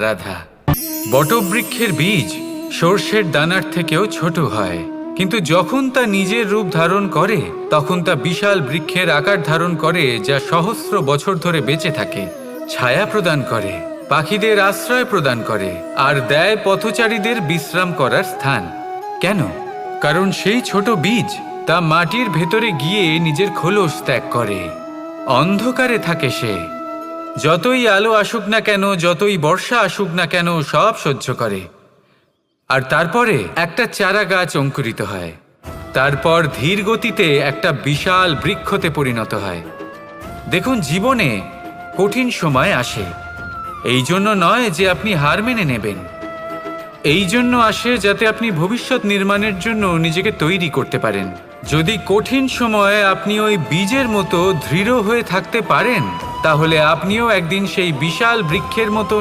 রাধা, বটবৃক্ষের বীজ সর্ষের দানার থেকেও ছোট হয়, কিন্তু যখন তা নিজের রূপ ধারণ করে তখন তা বিশাল বৃক্ষের আকার ধারণ করে, যা সহস্র বছর ধরে বেঁচে থাকে, ছায়া প্রদান করে, পাখিদের আশ্রয় প্রদান করে আর দেয় পথচারীদের বিশ্রাম করার স্থান। কেন? কারণ সেই ছোট বীজ তা মাটির ভেতরে গিয়ে নিজের খোলস ত্যাগ করে। অন্ধকারে থাকে সে, যতই আলো আসুক না কেন, যতই বর্ষা আসুক না কেন, সব সহ্য করে। আর তারপরে একটা চারা গাছ অঙ্কুরিত হয়, তারপর ধীর গতিতে একটা বিশাল বৃক্ষতে পরিণত হয়। দেখুন, জীবনে কঠিন সময় আসে, এই জন্য নয় যে আপনি হার মেনে নেবেন, এই জন্য আসে যাতে আপনি ভবিষ্যৎ নির্মাণের জন্য নিজেকে তৈরি করতে পারেন। যদি কঠিন সময়ে আপনি ওই বীজের মতো দৃঢ় হয়ে থাকতে পারেন, তাহলে আপনিও একদিন সেই বিশাল বৃক্ষের মতো